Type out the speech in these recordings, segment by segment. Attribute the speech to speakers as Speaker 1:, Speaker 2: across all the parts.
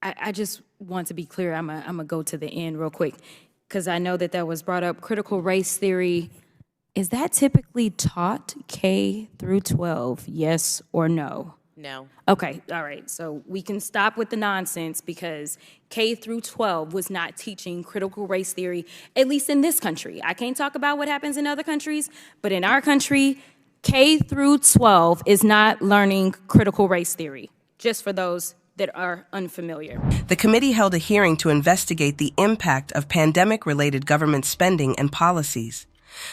Speaker 1: I just want to be clear. I'm gonna go to the end real quick because I know that was brought up. Critical race theory, is that typically taught K through 12? Yes or no?
Speaker 2: No.
Speaker 1: Okay, all right. So we can stop with the nonsense because K through 12 was not teaching critical race theory, at least in this country. I can't talk about what happens in other countries, but in our country, K through 12 is not learning critical race theory, just for those that are unfamiliar.
Speaker 3: The committee held a hearing to investigate the impact of pandemic-related government spending and policies.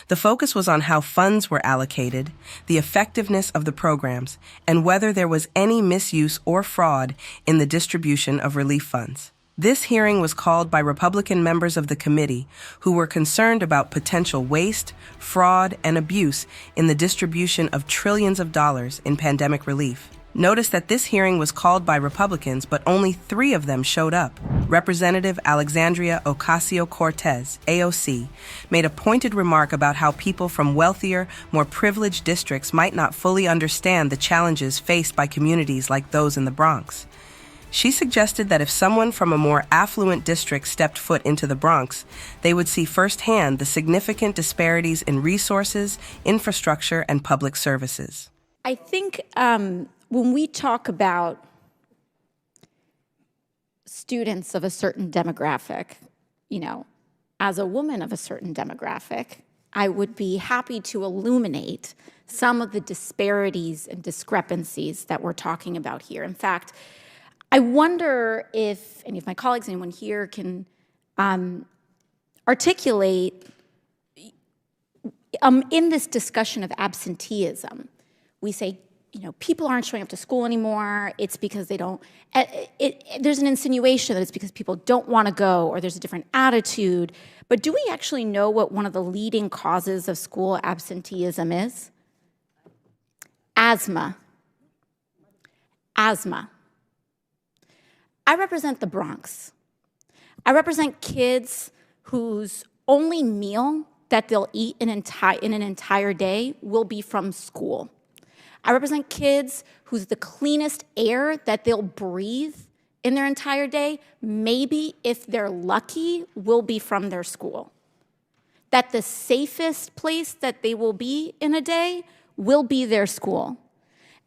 Speaker 3: The focus was on how funds were allocated, the effectiveness of the programs, and whether there was any misuse or fraud in the distribution of relief funds. This hearing was called by Republican members of the committee who were concerned about potential waste, fraud, and abuse in the distribution of trillions of dollars in pandemic relief. Notice that this hearing was called by Republicans, but only 3 of them showed up. Representative Alexandria Ocasio-Cortez, AOC, made a pointed remark about how people from wealthier, more privileged districts might not fully understand the challenges faced by communities like those in the Bronx. She suggested that if someone from a more affluent district stepped foot into the Bronx, they would see firsthand the significant disparities in resources, infrastructure, and public services.
Speaker 4: I think when we talk about students of a certain demographic, as a woman of a certain demographic, I would be happy to illuminate some of the disparities and discrepancies that we're talking about here. In fact, I wonder if any of my colleagues, anyone here, can articulate in this discussion of absenteeism. We say, people aren't showing up to school anymore. It's because they don't. There's an insinuation that it's because people don't want to go or there's a different attitude. But do we actually know what one of the leading causes of school absenteeism is? Asthma. Asthma. I represent the Bronx. I represent kids whose only meal that they'll eat in an entire day will be from school. I represent kids whose the cleanest air that they'll breathe in their entire day, maybe if they're lucky, will be from their school. That the safest place that they will be in a day will be their school.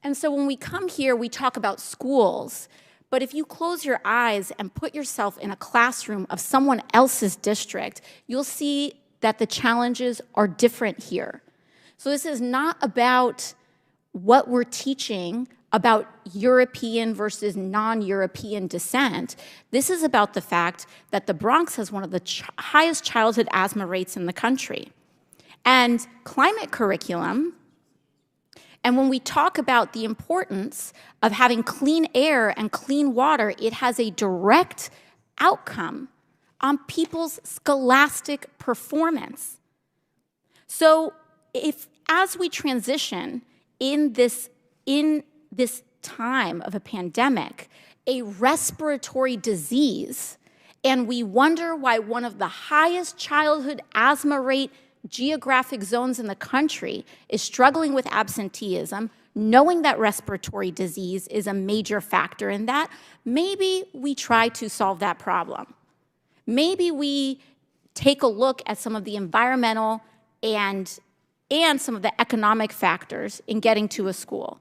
Speaker 4: And so when we come here, we talk about schools, but if you close your eyes and put yourself in a classroom of someone else's district, you'll see that the challenges are different here. So this is not about what we're teaching about European versus non-European descent. This is about the fact that the Bronx has one of the highest childhood asthma rates in the country. And climate curriculum, and when we talk about the importance of having clean air and clean water, it has a direct outcome on people's scholastic performance. So as we transition in this time of a pandemic, a respiratory disease, and we wonder why one of the highest childhood asthma rate geographic zones in the country is struggling with absenteeism, knowing that respiratory disease is a major factor in that, maybe we try to solve that problem. Maybe we take a look at some of the environmental and some of the economic factors in getting to a school.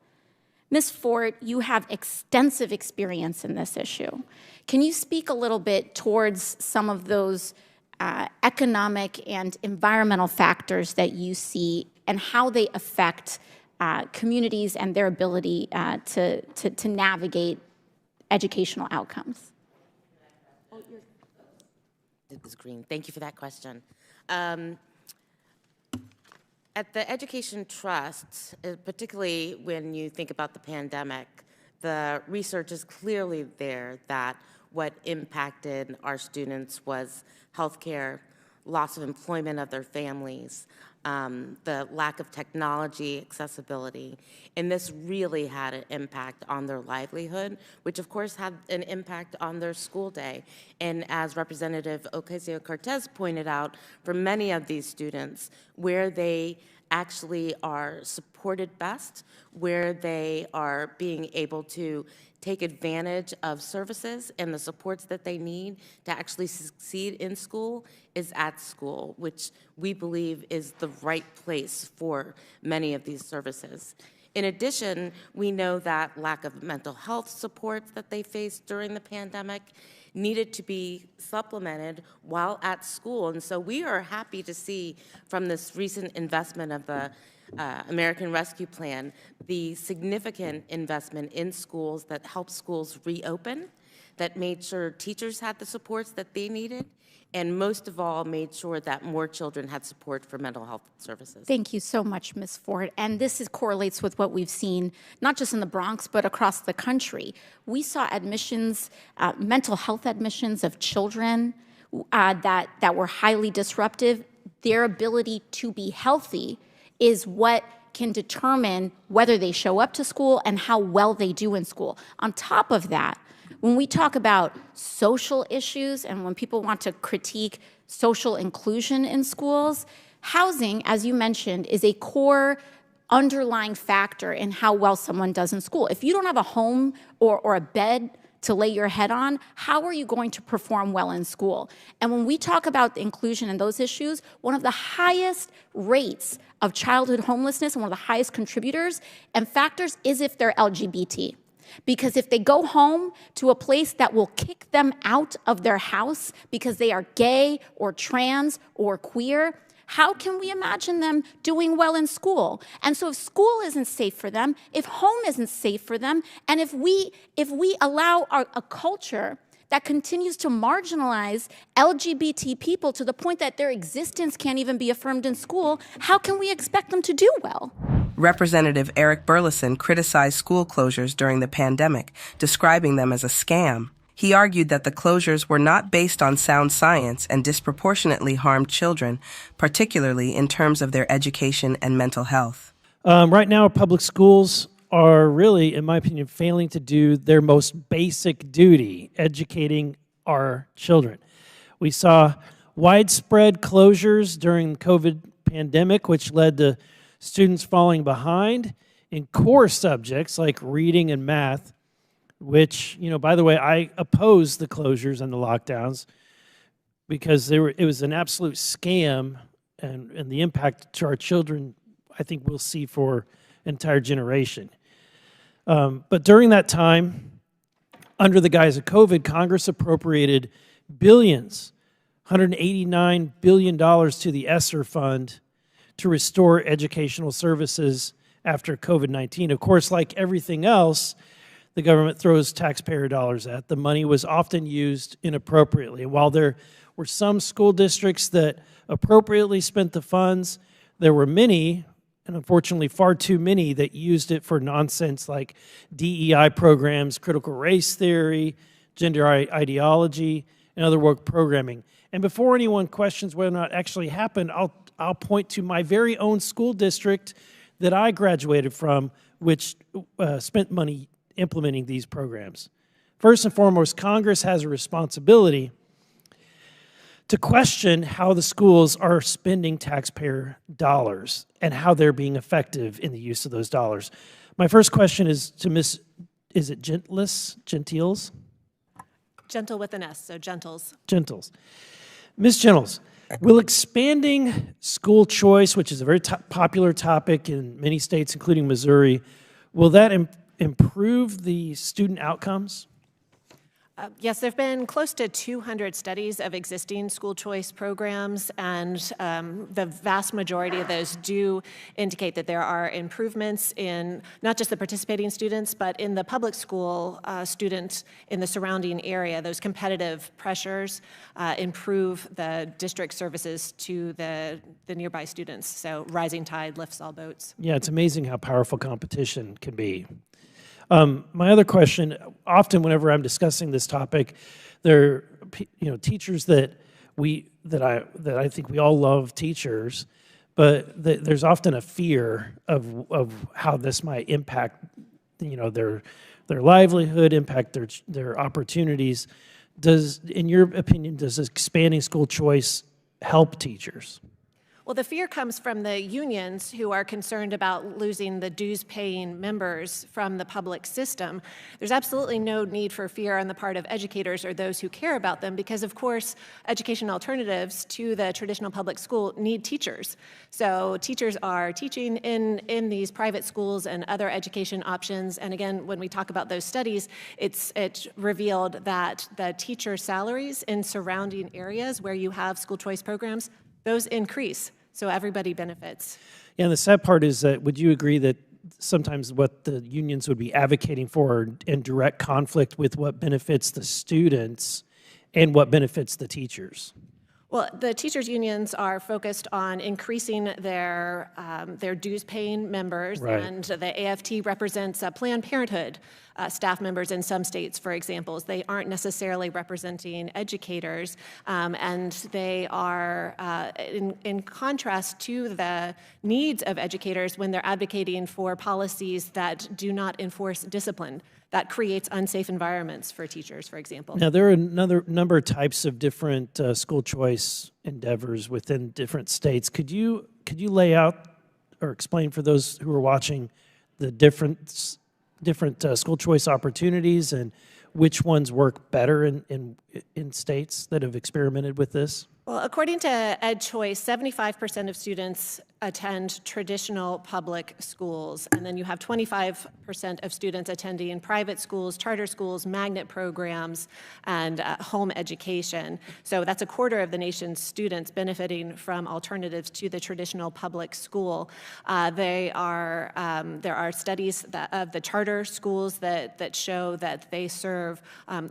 Speaker 4: Ms. Fort, you have extensive experience in this issue. Can you speak a little bit towards some of those economic and environmental factors that you see and how they affect communities and their ability to navigate educational outcomes?
Speaker 2: This is Green. Thank you for that question. At the Education Trust, particularly when you think about the pandemic, the research is clearly there that what impacted our students was healthcare, loss of employment of their families, the lack of technology accessibility, and this really had an impact on their livelihood, which of course had an impact on their school day. And as Representative Ocasio-Cortez pointed out, for many of these students, where they actually are supported best, where they are being able to take advantage of services and the supports that they need to actually succeed in school is at school, which we believe is the right place for many of these services. In addition, we know that lack of mental health supports that they faced during the pandemic needed to be supplemented while at school. And so we are happy to see from this recent investment of the American Rescue Plan, the significant investment in schools that helped schools reopen, that made sure teachers had the supports that they needed, and most of all, made sure that more children had support for mental health services.
Speaker 4: Thank you so much, Ms. Ford. And this correlates with what we've seen, not just in the Bronx, but across the country. We saw admissions, mental health admissions of children that were highly disruptive. Their ability to be healthy is what can determine whether they show up to school and how well they do in school. On top of that, when we talk about social issues and when people want to critique social inclusion in schools, housing, as you mentioned, is a core underlying factor in how well someone does in school. If you don't have a home or a bed to lay your head on, how are you going to perform well in school? And when we talk about inclusion and those issues, one of the highest rates of childhood homelessness and one of the highest contributors and factors is if they're LGBT. Because if they go home to a place that will kick them out of their house because they are gay or trans or queer, how can we imagine them doing well in school? And so if school isn't safe for them, if home isn't safe for them, and if we allow a culture that continues to marginalize LGBT people to the point that their existence can't even be affirmed in school, how can we expect them to do well?
Speaker 3: Representative Eric Burlison criticized school closures during the pandemic, describing them as a scam. He argued that the closures were not based on sound science and disproportionately harmed children, particularly in terms of their education and mental health.
Speaker 5: Right now, public schools are really, in my opinion, failing to do their most basic duty, educating our children. We saw widespread closures during the COVID pandemic, which led to students falling behind in core subjects like reading and math, which, by the way, I oppose the closures and the lockdowns because it was an absolute scam, and the impact to our children, I think we'll see for an entire generation. But during that time, under the guise of COVID, Congress appropriated billions, $189 billion to the ESSER fund to restore educational services after COVID-19. Of course, like everything else, the government throws taxpayer dollars at. The money was often used inappropriately. While there were some school districts that appropriately spent the funds, there were many, and unfortunately far too many, that used it for nonsense like DEI programs, critical race theory, gender ideology, and other woke programming. And before anyone questions whether or not it actually happened, I'll point to my very own school district that I graduated from, which spent money implementing these programs. First and foremost, Congress has a responsibility to question how the schools are spending taxpayer dollars and how they're being effective in the use of those dollars. My first question is to Ms. Is it Gentiles?
Speaker 6: Gentle with an S, so Gentles.
Speaker 5: Gentles. Ms. Gentles, will expanding school choice, which is a very popular topic in many states, including Missouri, will that improve the student outcomes?
Speaker 6: Yes, there have been close to 200 studies of existing school choice programs, and the vast majority of those do indicate that there are improvements in not just the participating students, but in the public school students in the surrounding area. Those competitive pressures improve the district services to the nearby students. So rising tide lifts all boats.
Speaker 5: Yeah, it's amazing how powerful competition can be. My other question, often whenever I'm discussing this topic, there are teachers that I think we all love teachers, but there's often a fear of how this might impact their livelihood, impact their opportunities. In your opinion, does expanding school choice help teachers?
Speaker 6: Well, the fear comes from the unions who are concerned about losing the dues-paying members from the public system. There's absolutely no need for fear on the part of educators or those who care about them because, of course, education alternatives to the traditional public school need teachers. So teachers are teaching in these private schools and other education options. And again, when we talk about those studies, it's revealed that the teacher salaries in surrounding areas where you have school choice programs, those increase, so everybody benefits.
Speaker 5: Yeah, and the sad part is that, would you agree that sometimes what the unions would be advocating for are in direct conflict with what benefits the students and what benefits the teachers?
Speaker 6: Well, the teachers' unions are focused on increasing their dues-paying members,
Speaker 5: Right.
Speaker 6: and the AFT represents Planned Parenthood staff members in some states, for example. They aren't necessarily representing educators, and they are in contrast to the needs of educators when they're advocating for policies that do not enforce discipline, that creates unsafe environments for teachers, for example.
Speaker 5: Now, there are another number of types of different school choice endeavors within different states. Could you lay out or explain for those who are watching the different school choice opportunities and which ones work better in states that have experimented with this?
Speaker 6: Well, according to EdChoice, 75% of students attend traditional public schools, and then you have 25% of students attending private schools, charter schools, magnet programs, and home education. So that's a quarter of the nation's students benefiting from alternatives to the traditional public school. There are studies of the charter schools that show that they serve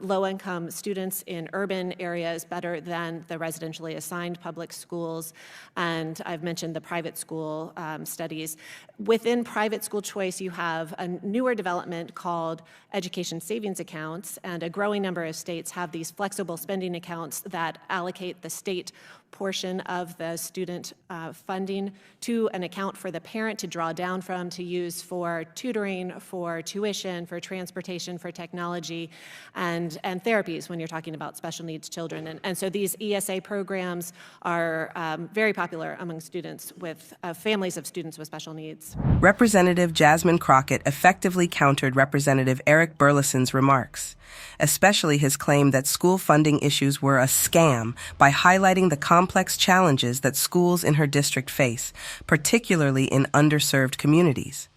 Speaker 6: low-income students in urban areas better than the residentially assigned public schools, and I've mentioned the private school studies. Within private school choice, you have a newer development called education savings accounts, and a growing number of states have these flexible spending accounts that allocate the state portion of the student funding to an account for the parent to draw down from, to use for tutoring, for tuition, for transportation, for technology, and therapies when you're talking about special needs children. And so these ESA programs are very popular among students with families of students with special needs.
Speaker 3: Representative Jasmine Crockett effectively countered Representative Eric Burlison's remarks, especially his claim that school funding issues were a scam, by highlighting the complex challenges that schools in her district face, particularly in underserved communities.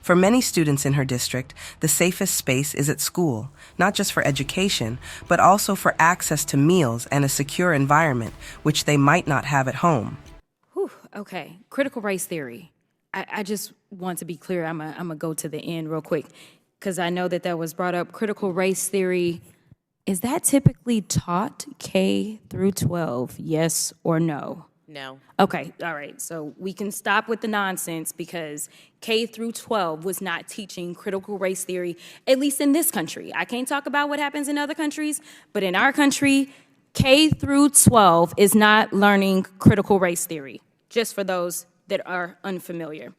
Speaker 3: For many students in her district, the safest space is at school, not just for education, but also for access to meals and a secure environment, which they might not have at home.
Speaker 1: Whew, okay, critical race theory. I just want to be clear, I'm gonna go to the end real quick, because I know that was brought up. Critical race theory, is that typically taught K through 12, yes or no?
Speaker 2: No.
Speaker 1: Okay, all right, so we can stop with the nonsense because K through 12 was not teaching critical race theory, at least in this country. I can't talk about what happens in other countries, but in our country, K through 12 is not learning critical race theory, just for those that are unfamiliar.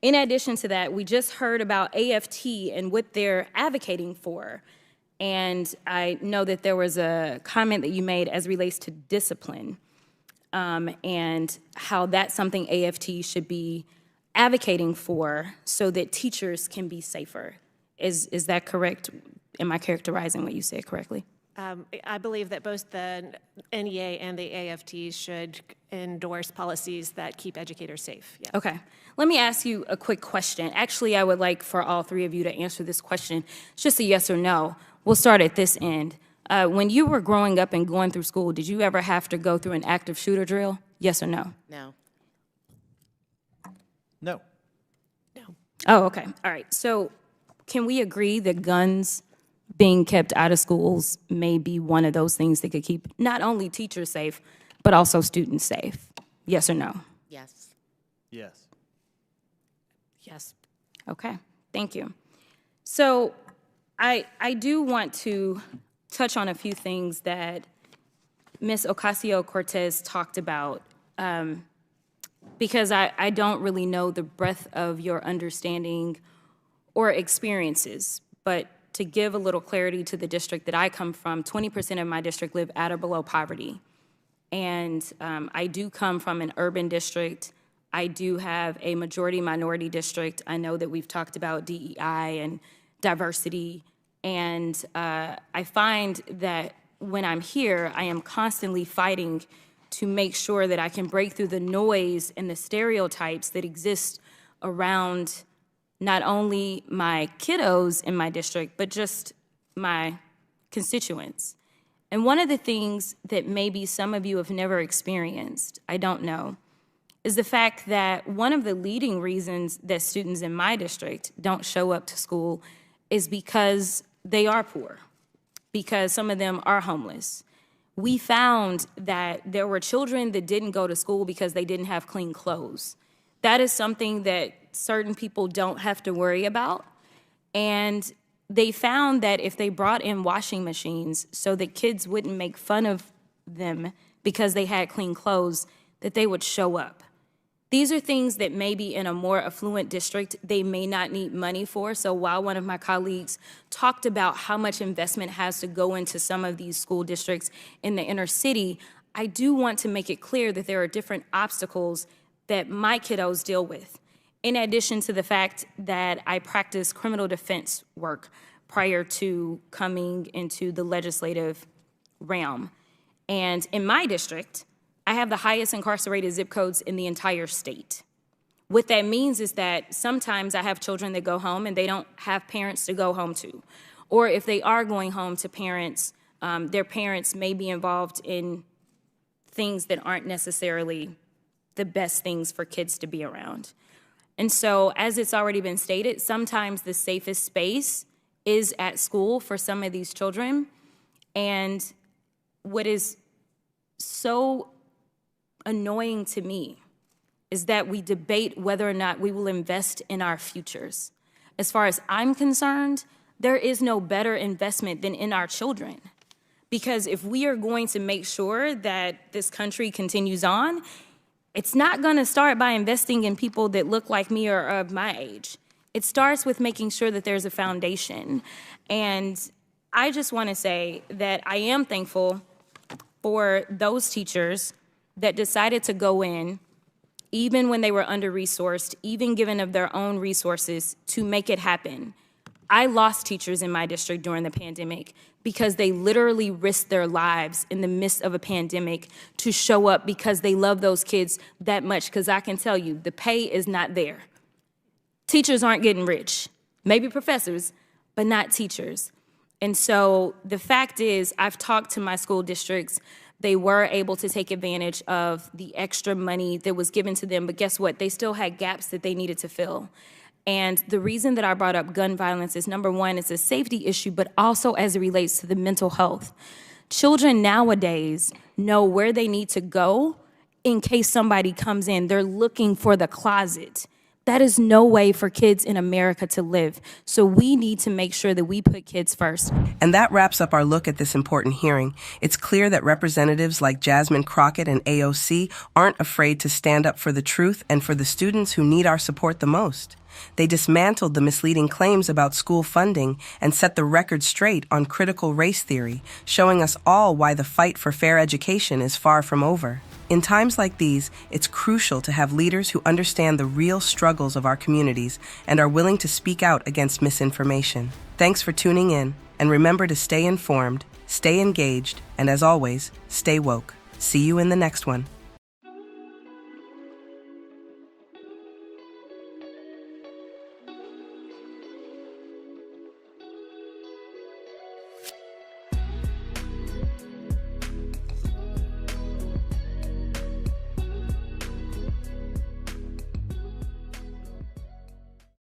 Speaker 1: In addition to that, we just heard about AFT and what they're advocating for. And I know that there was a comment that you made as relates to discipline, and how that's something AFT should be advocating for so that teachers can be safer. Is that correct? Am I characterizing what you said correctly?
Speaker 6: I believe that both the NEA and the AFT should endorse policies that keep educators safe. Yeah.
Speaker 1: Okay. Let me ask you a quick question. Actually, I would like for all three of you to answer this question. It's just a yes or no. We'll start at this end. When you were growing up and going through school, did you ever have to go through an active shooter drill? Yes or no?
Speaker 2: No.
Speaker 5: No.
Speaker 6: No.
Speaker 1: Oh, okay. All right. So can we agree that guns being kept out of schools may be one of those things that could keep not only teachers safe, but also students safe? Yes or no?
Speaker 2: Yes.
Speaker 5: Yes.
Speaker 6: Yes.
Speaker 1: Okay, thank you. So I do want to touch on a few things that Ms. Ocasio-Cortez talked about, because I don't really know the breadth of your understanding or experiences, but to give a little clarity to the district that I come from, 20% of my district live at or below poverty. And I do come from an urban district. I do have a majority minority district. I know that we've talked about DEI and diversity. And I find that when I'm here, I am constantly fighting to make sure that I can break through the noise and the stereotypes that exist around not only my kiddos in my district, but just my constituents. And one of the things that maybe some of you have never experienced, I don't know, is the fact that one of the leading reasons that students in my district don't show up to school is because they are poor, because some of them are homeless. We found that there were children that didn't go to school because they didn't have clean clothes. That is something that certain people don't have to worry about. And they found that if they brought in washing machines so that kids wouldn't make fun of them because they had clean clothes, that they would show up. These are things that maybe in a more affluent district, they may not need money for. So while one of my colleagues talked about how much investment has to go into some of these school districts in the inner city, I do want to make it clear that there are different obstacles that my kiddos deal with. In addition to the fact that I practiced criminal defense work prior to coming into the legislative realm. And in my district, I have the highest incarcerated zip codes in the entire state. What that means is that sometimes I have children that go home and they don't have parents to go home to. Or if they are going home to parents, their parents may be involved in things that aren't necessarily the best things for kids to be around. And so, as it's already been stated, sometimes the safest space is at school for some of these children. And what is so annoying to me is that we debate whether or not we will invest in our futures. As far as I'm concerned, there is no better investment than in our children. Because if we are going to make sure that this country continues on, it's not going to start by investing in people that look like me or of my age. It starts with making sure that there's a foundation. And I just want to say that I am thankful for those teachers that decided to go in, even when they were under-resourced, even given of their own resources, to make it happen. I lost teachers in my district during the pandemic because they literally risked their lives in the midst of a pandemic to show up because they love those kids that much, because I can tell you, the pay is not there. Teachers aren't getting rich. Maybe professors, but not teachers. And so the fact is, I've talked to my school districts. They were able to take advantage of the extra money that was given to them, but guess what? They still had gaps that they needed to fill. And the reason that I brought up gun violence is, number one, it's a safety issue, but also as it relates to the mental health. Children nowadays know where they need to go in case somebody comes in. They're looking for the closet. That is no way for kids in America to live. So we need to make sure that we put kids first.
Speaker 3: And that wraps up our look at this important hearing. It's clear that representatives like Jasmine Crockett and AOC aren't afraid to stand up for the truth and for the students who need our support the most. They dismantled the misleading claims about school funding and set the record straight on critical race theory, showing us all why the fight for fair education is far from over. In times like these, it's crucial to have leaders who understand the real struggles of our communities and are willing to speak out against misinformation. Thanks for tuning in, and remember to stay informed, stay engaged, and as always, stay woke. See you in the next one.